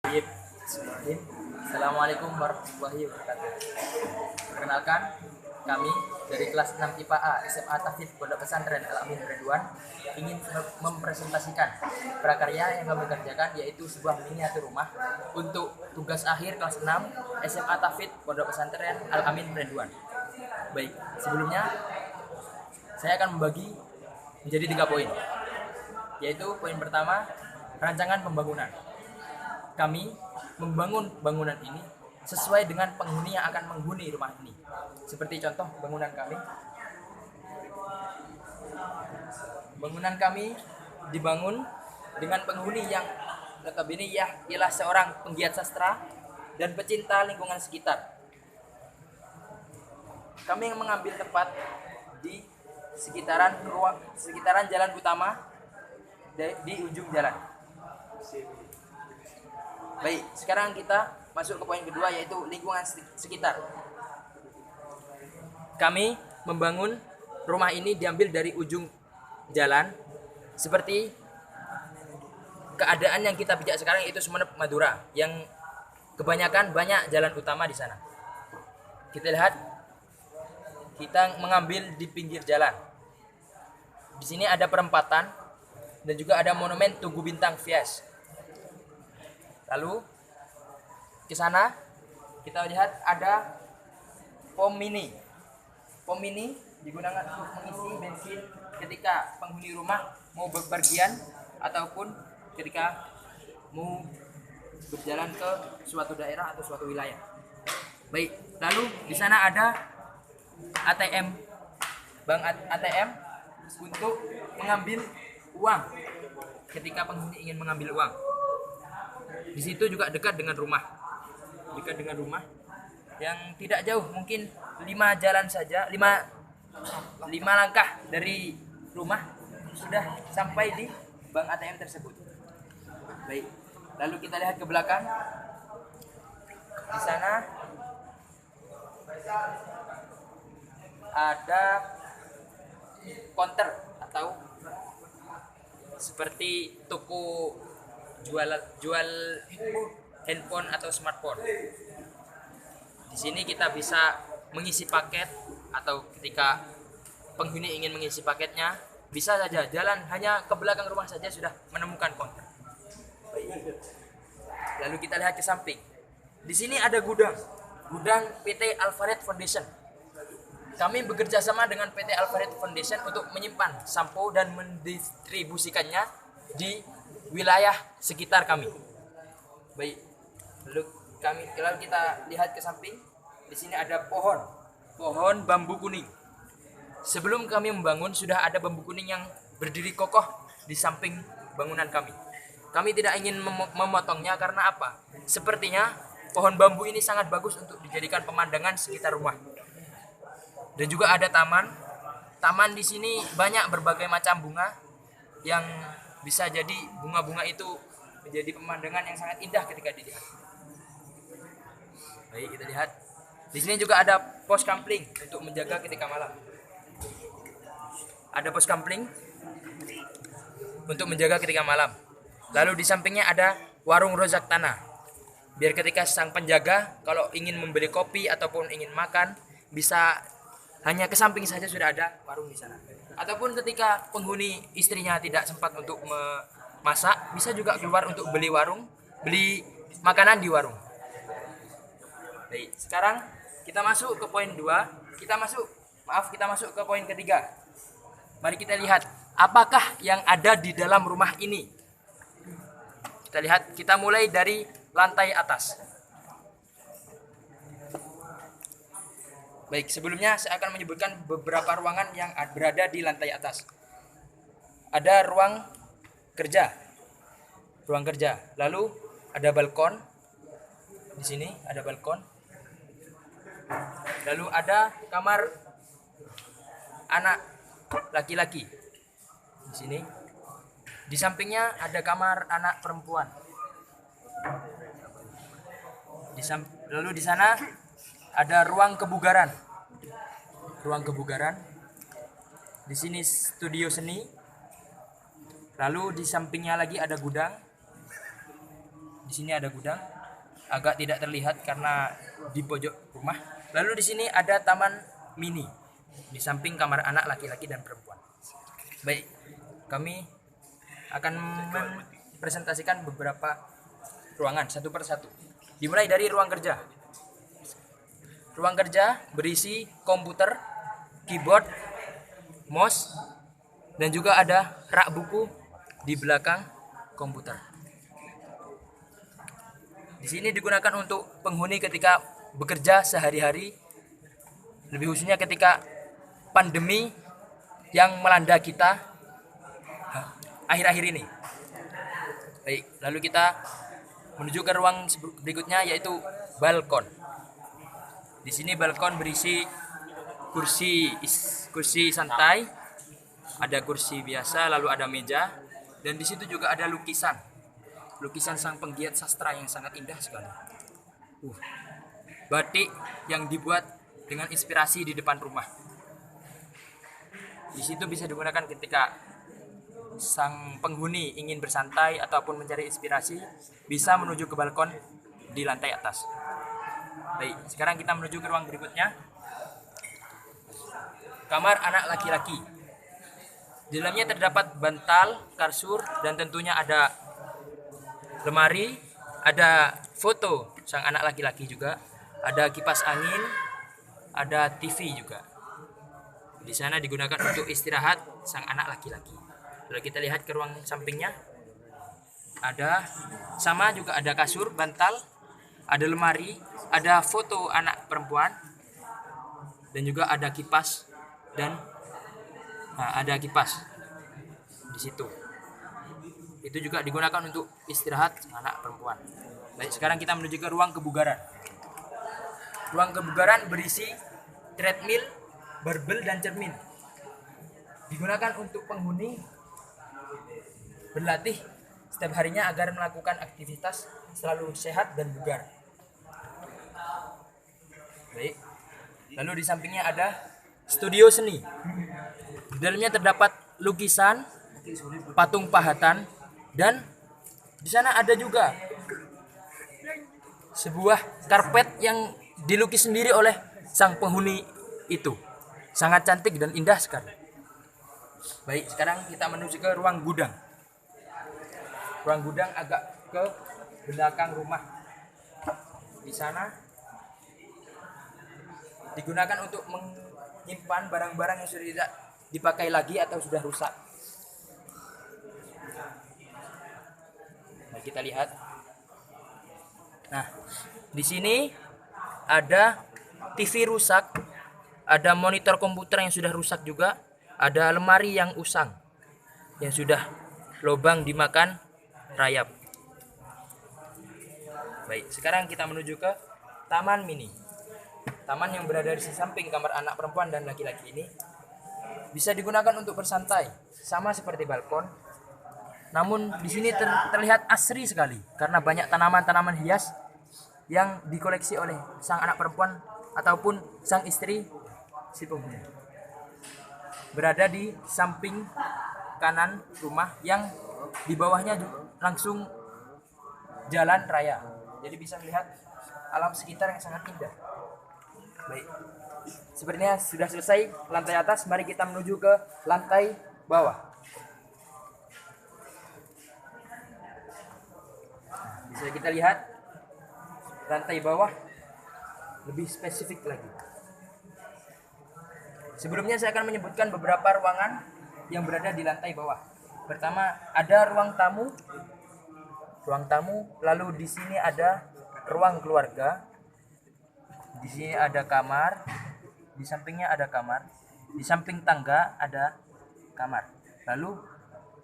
Bismillahirrahmanirrahim. Assalamualaikum warahmatullahi wabarakatuh. Perkenalkan, kami dari kelas 6 IPA A SMA Tafid Pondok Pesantren Al-Amin Ridwan ingin mempresentasikan prakarya yang kami kerjakan, yaitu sebuah miniatur rumah untuk tugas akhir kelas 6 SMA Tafid Pondok Pesantren Al-Amin Ridwan. Baik, sebelumnya saya akan membagi menjadi 3 poin, yaitu poin pertama, rancangan pembangunan. Kami membangun bangunan ini sesuai dengan penghuni yang akan menghuni rumah ini. Seperti contoh bangunan kami. Bangunan kami dibangun dengan penghuni yang notabene ialah seorang penggiat sastra dan pecinta lingkungan sekitar. Kami mengambil tempat di sekitaran jalan utama di ujung jalan. Baik, sekarang kita masuk ke poin kedua, yaitu lingkungan sekitar. Kami membangun rumah ini diambil dari ujung jalan, seperti keadaan yang kita pijak sekarang itu Sumeneb Madura, yang kebanyakan banyak jalan utama di sana. Kita lihat, kita mengambil di pinggir jalan. Di sini ada perempatan dan juga ada monumen Tugu Bintang Vias. Lalu ke sana kita lihat ada pom mini. Pom mini digunakan untuk mengisi bensin ketika penghuni rumah mau bepergian ataupun ketika mau berjalan ke suatu daerah atau suatu wilayah. Baik, lalu di sana ada ATM, bank ATM untuk mengambil uang ketika penghuni ingin mengambil uang. Di situ juga dekat dengan rumah yang tidak jauh, mungkin 5 jalan saja, 5 langkah dari rumah sudah sampai di bank ATM tersebut. Baik, lalu kita lihat ke belakang. Di sana ada counter atau seperti toko jual handphone atau smartphone. Di sini kita bisa mengisi paket, atau ketika penghuni ingin mengisi paketnya, bisa saja jalan hanya ke belakang rumah saja sudah menemukan counter. Lalu kita lihat ke samping. Di sini ada gudang PT Alpharet Foundation. Kami bekerja sama dengan PT Alpharet Foundation untuk menyimpan sampo dan mendistribusikannya di wilayah sekitar kami. Baik, lalu kita lihat ke samping. Di sini ada pohon bambu kuning. Sebelum kami membangun sudah ada bambu kuning yang berdiri kokoh di samping bangunan kami. Kami tidak ingin memotongnya karena apa? Sepertinya pohon bambu ini sangat bagus untuk dijadikan pemandangan sekitar rumah. Dan juga ada taman. Taman di sini banyak berbagai macam bunga yang bisa jadi bunga-bunga itu menjadi pemandangan yang sangat indah ketika dilihat. Baik, kita lihat. Di sini juga ada pos kampling untuk menjaga ketika malam. Ada pos kampling untuk menjaga ketika malam. Lalu di sampingnya ada warung rozak tanah. Biar ketika sang penjaga kalau ingin membeli kopi ataupun ingin makan, bisa hanya ke samping saja sudah ada warung di sana. Ataupun ketika penghuni istrinya tidak sempat untuk memasak, bisa juga keluar untuk beli makanan di warung. Baik, sekarang kita masuk ke poin 2. Kita masuk ke poin ketiga. Mari kita lihat apakah yang ada di dalam rumah ini. Kita lihat, kita mulai dari lantai atas. Baik, sebelumnya saya akan menyebutkan beberapa ruangan yang berada di lantai atas. Ada ruang kerja. Lalu ada balkon. Di sini ada balkon. Lalu ada kamar anak laki-laki. Di sini. Di sampingnya ada kamar anak perempuan. Lalu di sana ada ruang kebugaran. Di sini studio seni. Lalu di sampingnya lagi ada gudang. Di sini ada gudang, agak tidak terlihat karena di pojok rumah. Lalu di sini ada taman mini di samping kamar anak laki-laki dan perempuan. Baik, kami akan mempresentasikan beberapa ruangan satu persatu. Dimulai dari ruang kerja. Ruang kerja berisi komputer, keyboard, mouse, dan juga ada rak buku di belakang komputer. Di sini digunakan untuk penghuni ketika bekerja sehari-hari, lebih khususnya ketika pandemi yang melanda kita akhir-akhir ini. Baik, lalu kita menuju ke ruang berikutnya, yaitu balkon. Di sini balkon berisi kursi santai, ada kursi biasa, lalu ada meja, dan di situ juga ada lukisan sang penggiat sastra yang sangat indah sekali. Batik yang dibuat dengan inspirasi di depan rumah. Di situ bisa digunakan ketika sang penghuni ingin bersantai ataupun mencari inspirasi, bisa menuju ke balkon di lantai atas. Baik, sekarang kita menuju ke ruang berikutnya. Kamar anak laki-laki. Di dalamnya terdapat bantal, kasur, dan tentunya ada lemari, ada foto sang anak laki-laki juga, ada kipas angin, ada TV juga. Di sana digunakan untuk istirahat sang anak laki-laki. Lalu kita lihat ke ruang sampingnya. Ada kasur, bantal, ada lemari, ada foto anak perempuan, dan juga ada kipas ada kipas di situ. Itu juga digunakan untuk istirahat anak perempuan. Baik, sekarang kita menuju ke ruang kebugaran. Ruang kebugaran berisi treadmill, barbel, dan cermin. Digunakan untuk penghuni berlatih setiap harinya agar melakukan aktivitas selalu sehat dan bugar. Baik. Lalu di sampingnya ada studio seni. Di dalamnya terdapat lukisan, patung pahatan, dan di sana ada juga sebuah karpet yang dilukis sendiri oleh sang penghuni itu. Sangat cantik dan indah sekali. Baik, sekarang kita menuju ke ruang gudang. Ruang gudang agak ke belakang rumah. Di sana digunakan untuk menyimpan barang-barang yang sudah tidak dipakai lagi atau sudah rusak. Nah, kita lihat. Nah, di sini ada TV rusak, ada monitor komputer yang sudah rusak juga, ada lemari yang usang, yang sudah lubang dimakan rayap. Baik, sekarang kita menuju ke taman mini. Taman yang berada di samping kamar anak perempuan dan laki-laki ini bisa digunakan untuk bersantai, sama seperti balkon. Namun di sini terlihat asri sekali karena banyak tanaman-tanaman hias yang dikoleksi oleh sang anak perempuan ataupun sang istri si penghuni. Berada di samping kanan rumah yang di bawahnya langsung jalan raya. Jadi bisa melihat alam sekitar yang sangat indah. Baik. Sepertinya sudah selesai lantai atas, mari kita menuju ke lantai bawah. Bisa kita lihat lantai bawah lebih spesifik lagi. Sebelumnya saya akan menyebutkan beberapa ruangan yang berada di lantai bawah. Pertama ada ruang tamu, lalu di sini ada ruang keluarga. Di sini ada kamar, di sampingnya ada kamar, di samping tangga ada kamar. Lalu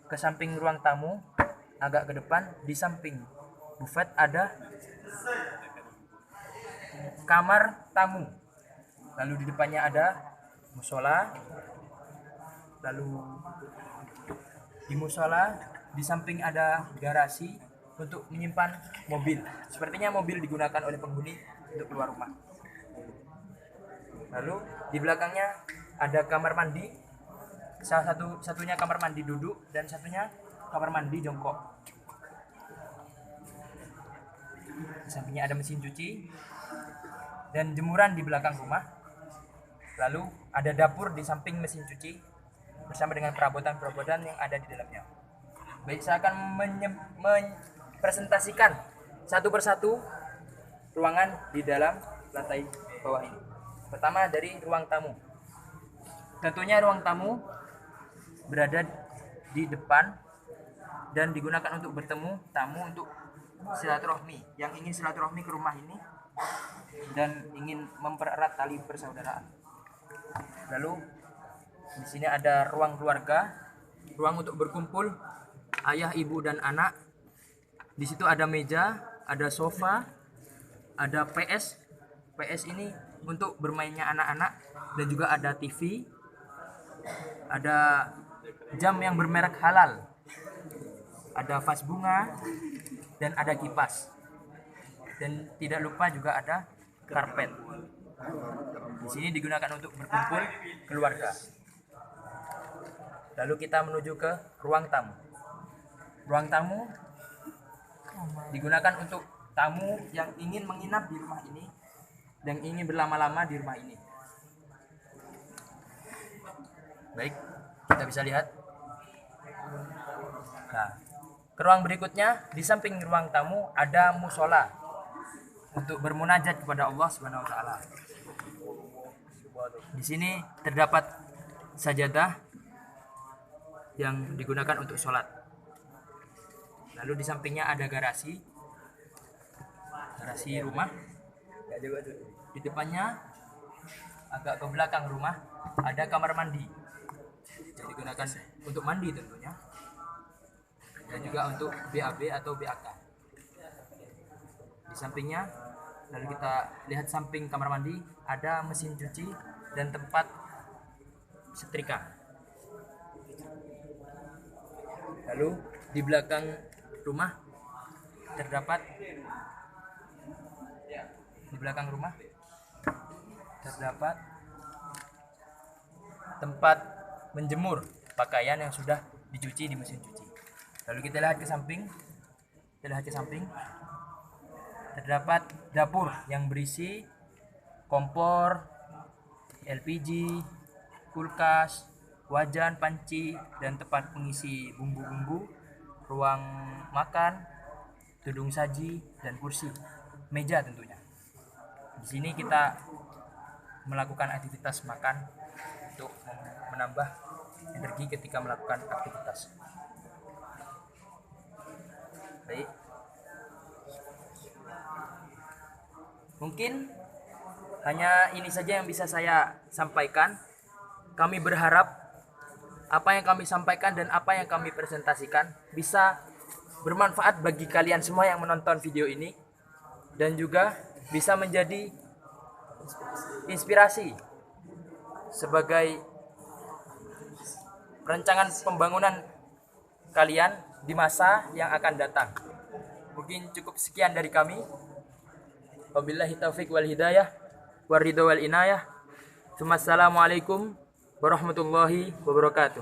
ke samping ruang tamu, agak ke depan, di samping buffet ada kamar tamu. Lalu di depannya ada musola. Lalu di musola di samping ada garasi untuk menyimpan mobil. Sepertinya mobil digunakan oleh penghuni untuk keluar rumah. Lalu di belakangnya ada kamar mandi. Satunya kamar mandi duduk dan satunya kamar mandi jongkok. Di sampingnya ada mesin cuci dan jemuran di belakang rumah. Lalu ada dapur di samping mesin cuci bersama dengan perabotan-perabotan yang ada di dalamnya. Baik, saya akan mempresentasikan satu persatu ruangan di dalam lantai bawah ini. Pertama dari ruang tamu. Tentunya ruang tamu berada di depan dan digunakan untuk bertemu tamu untuk silaturahmi yang ingin silaturahmi ke rumah ini dan ingin mempererat tali persaudaraan. Lalu di sini ada ruang keluarga, ruang untuk berkumpul ayah, ibu dan anak. Di situ ada meja, ada sofa, ada PS. PS ini untuk bermainnya anak-anak dan juga ada TV. Ada jam yang bermerek halal. Ada vas bunga dan ada kipas. Dan tidak lupa juga ada karpet. Di sini digunakan untuk berkumpul keluarga. Lalu kita menuju ke ruang tamu. Ruang tamu digunakan untuk tamu yang ingin menginap di rumah ini dan ingin berlama-lama di rumah ini. Baik, kita bisa lihat. Nah, ke ruang berikutnya, di samping ruang tamu ada musola untuk bermunajat kepada Allah Subhanahu wa taala. Di sini terdapat sajadah yang digunakan untuk sholat. Lalu di sampingnya ada garasi rumah. Di depannya agak ke belakang rumah ada kamar mandi yang digunakan untuk mandi tentunya, dan juga untuk BAB atau BAK. Di sampingnya, lalu kita lihat samping kamar mandi ada mesin cuci dan tempat setrika. Lalu di belakang rumah terdapat tempat menjemur pakaian yang sudah dicuci di mesin cuci. Lalu kita lihat ke samping. Terdapat dapur yang berisi kompor, LPG, kulkas, wajan, panci, dan tempat pengisi bumbu-bumbu, ruang makan, tudung saji, dan kursi, meja tentunya. Di sini kita melakukan aktivitas makan untuk menambah energi ketika melakukan aktivitas. Baik. Mungkin hanya ini saja yang bisa saya sampaikan. Kami berharap apa yang kami sampaikan dan apa yang kami presentasikan bisa bermanfaat bagi kalian semua yang menonton video ini, dan juga bisa menjadi inspirasi sebagai perencangan pembangunan kalian di masa yang akan datang. Mungkin cukup sekian dari kami. Wabillahi taufik wal hidayah waridho wal inayah. Assalamualaikum warahmatullahi wabarakatuh.